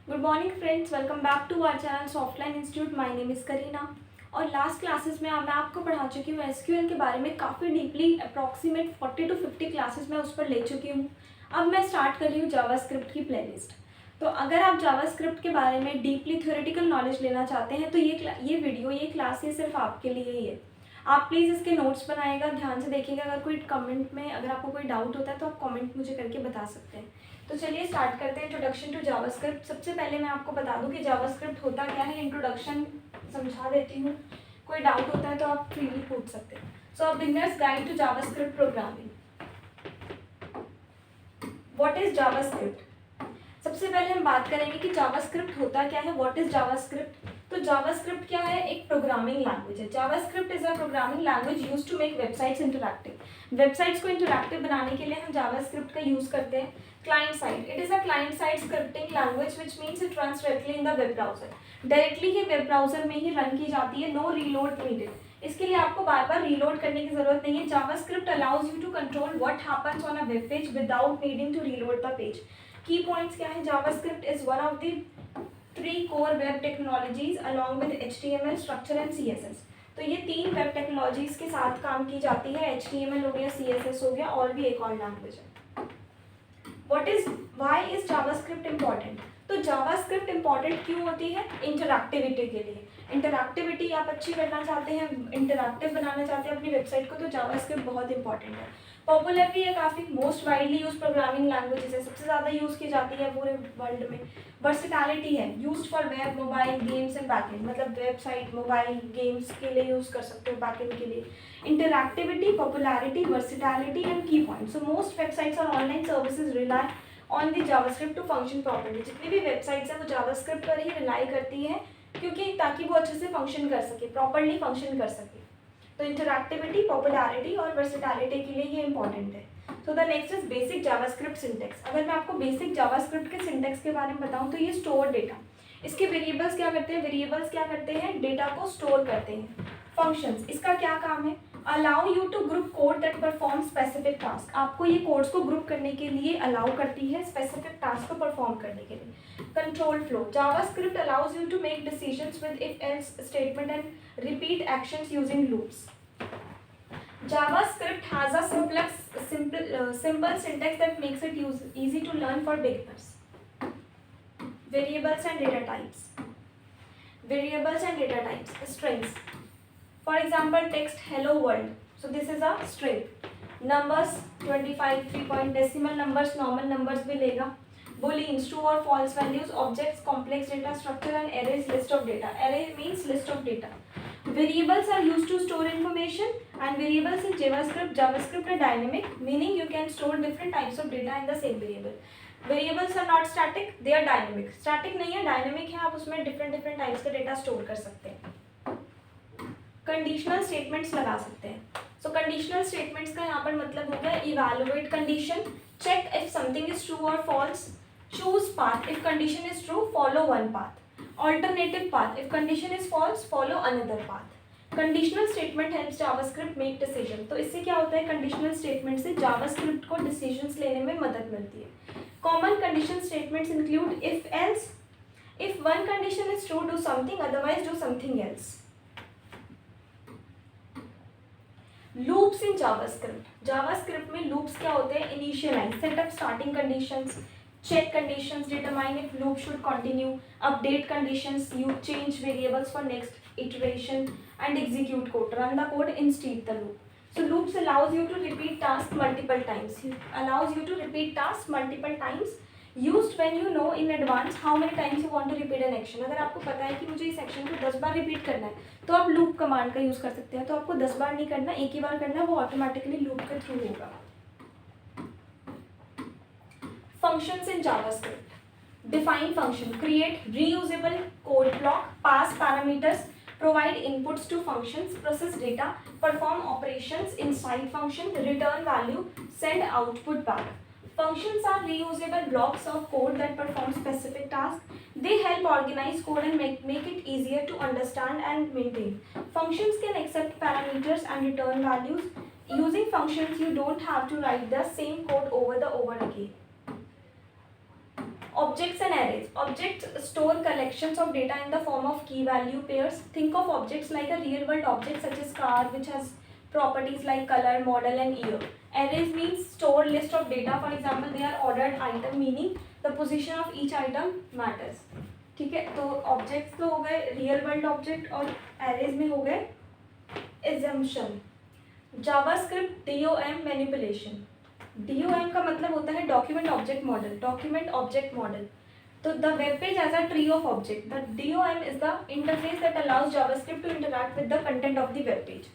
Good morning friends, welcome back to our channel Softline institute. My name is Kareena. और last classes में मैं आपको पढ़ा चुकी हूँ एसक्यूएल के बारे में काफ़ी डीपली। अप्रॉक्सीमेट 40 to 50 क्लासेस मैं उस पर ले चुकी हूँ। अब मैं स्टार्ट कर रही हूँ जावास्क्रिप्ट की प्लेलिस्ट। तो अगर आप जावास्क्रिप्ट के बारे में डीपली थ्योरेटिकल नॉलेज लेना चाहते हैं तो ये क्लास ये सिर्फ आपके लिए ही है। आप प्लीज़ इसके नोट्स बनाइएगा, ध्यान से देखिएगा। अगर कोई कमेंट में अगर आपको कोई डाउट होता है तो आप कमेंट मुझे करके बता सकते हैं। तो चलिए स्टार्ट करते हैं इंट्रोडक्शन टू जावास्क्रिप्ट। सबसे पहले मैं आपको बता दूं कि जावास्क्रिप्ट होता क्या है। इंट्रोडक्शन समझा देती हूँ, कोई डाउट होता है तो आप फ्रीली पूछ सकते हैं। So beginner's guide to JavaScript programming. What is JavaScript? सबसे पहले हम बात करेंगे कि जावास्क्रिप्ट होता क्या है। What is JavaScript? तो जावास्क्रिप्ट क्या है? एक प्रोग्रामिंग लैंग्वेज है। JavaScript is a programming language used to make websites interactive. Websites को इंटरैक्टिव बनाने के लिए हम जावास्क्रिप्ट का यूज करते हैं। Client side, it is a client side scripting language which means it runs directly in the web browser. Directly ही web browser में ही रन की जाती है, नो रीलोड नीडेड। इसके लिए आपको बार बार रीलोड करने की जरूरत नहीं है। JavaScript allows you to control what happens on a web page without needing to reload the page. Key points क्या है? JavaScript is one of the 3 core web technologies along with HTML, structure and CSS। तो ये 3 web technologies के साथ काम की जाती है। HTML हो गया, CSS हो गया, और भी एक और लैंग्वेज है। Why is JavaScript important? तो जावास्क्रिप्ट इम्पॉर्टेंट क्यों होती है? इंटरैक्टिविटी के लिए। इंटरैक्टिविटी आप अच्छी करना चाहते हैं, इंटरैक्टिव बनाना चाहते हैं अपनी वेबसाइट को, तो जावास्क्रिप्ट बहुत इंपॉर्टेंट है। पॉपुलर भी है काफ़ी, most widely use programming languages है, सबसे ज़्यादा यूज़ की जाती है पूरे वर्ल्ड में। वर्सिटैलिटी है, used for web, mobile, games and backend. मतलब वेबसाइट, मोबाइल, गेम्स के लिए यूज़ कर सकते हो, बैकएंड के लिए। Interactivity, popularity, versatility and key point. So most websites और online services rely on the JavaScript to function properly. जितनी भी वेबसाइट्स हैं वो जावास्क्रिप्ट पर ही रिलाई करती हैं, क्योंकि ताकि वो अच्छे से फंक्शन कर सके, प्रॉपर्ली फंक्शन कर सके। तो इंटरैक्टिविटी, पॉपुलैरिटी और वर्सिटैलिटी के लिए ये इंपॉर्टेंट है। So the next is basic JavaScript syntax. अगर मैं आपको बेसिक जावास्क्रिप्ट के सिंटेक्स के बारे में बताऊं तो ये स्टोर डेटा। इसके वेरिएबल्स क्या करते हैं? वेरिएबल्स क्या करते हैं? डेटा को स्टोर करते हैं। फंक्शंस, इसका क्या काम है? Allow you to group code that perform specific task. आपको ये कोड्स को ग्रुप करने के लिए अलाउ करती है, स्पेसिफिक टास्क को परफॉर्म करने के लिए। Control flow, JavaScript allows you to make decisions with if else statement and repeat actions using loops. JavaScript has a simple syntax that makes it easy to learn for beginners. Variables and data types. Variables and data types. Strings. For example, text hello world. So this is a string. Numbers 25, 3 point decimal numbers, normal numbers भी लेगा. Booleans, true or false values, objects, complex data structure and arrays, list of data. Array means list of data. Variables are used to store information, and variables in JavaScript are dynamic, meaning you can store different types of data in the same variable. Variables are not static, they are dynamic. Static नहीं है, dynamic है, आप उसमें different types का data store कर सकते हैं। Conditional statements लगा सकते हैं। So conditional statements का यहाँ पर मतलब हो गया evaluate condition, check if something is true or false, choose path, if condition is true, follow one path. Alternative path, if condition is false, follow another path. Conditional statement helps JavaScript make decision। तो इससे क्या होता है? conditional statement से JavaScript को decisions लेने में मदद मिलती है। Common condition statements include if else, if one condition is true, do something, otherwise do something else. Loops in JavaScript. JavaScript में loops क्या होते हैं? Initialize, set up starting conditions, check conditions, determine if loop should continue, update conditions, you change variables for next iteration, and execute code, run the code instead the loop. So loops allows you to repeat tasks multiple times. Allows you to repeat tasks multiple times, used when you know in advance how many times you want to repeat an action. अगर आपको पता है कि मुझे इस action को 10 बार repeat करना है तो आप लूप कमांड का यूज कर सकते हैं। तो आपको 10 बार नहीं करना, एक ही बार करना है, वो ऑटोमेटिकली लूप के थ्रू होगा। Functions in JavaScript. Define function, create reusable code block, pass parameters, provide inputs to functions, process data, perform operations inside function, return value, send output back. Functions are reusable blocks of code that perform specific tasks. They help organize code and make it easier to understand and maintain. Functions can accept parameters and return values. Using functions, you don't have to write the same code over again. Objects and arrays. Objects store collections of data in the form of key value pairs. Think of objects like a real world object such as car, which has properties like color, model and year. Arrays means store list of data. For example, they are ordered item, meaning the position of each item matters. ठीक है, तो objects तो हो गए real world object, और arrays में हो गए assumption. JavaScript DOM manipulation. DOM का मतलब होता है document object model. Document object model. तो the web page as a tree of object. The DOM is the interface that allows JavaScript to interact with the content of the web page.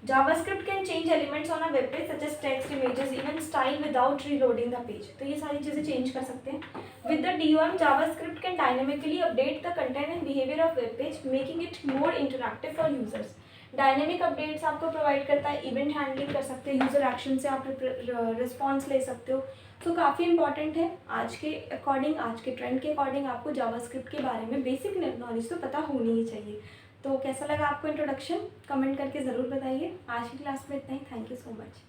JavaScript can change elements on a web page such as text, images, even style without reloading the page. तो ये सारी चीज़ें change कर सकते हैं. With the DOM, JavaScript can dynamically update the content and behavior of web page, making it more interactive for users. Dynamic updates आपको provide करता है, इवेंट हैंडलिंग कर सकते हैं, यूज़र एक्शन से आप रिस्पॉन्स ले सकते हो. तो काफ़ी इंपॉर्टेंट है. आज के अकॉर्डिंग, आज के ट्रेंड के अकॉर्डिंग आपको जावास्क्रिप्ट के बारे में बेसिक नॉलेज तो पता होनी ही चाहिए. तो कैसा लगा आपको इंट्रोडक्शन, कमेंट करके ज़रूर बताइए. आज की क्लास में इतना ही. Thank you so much.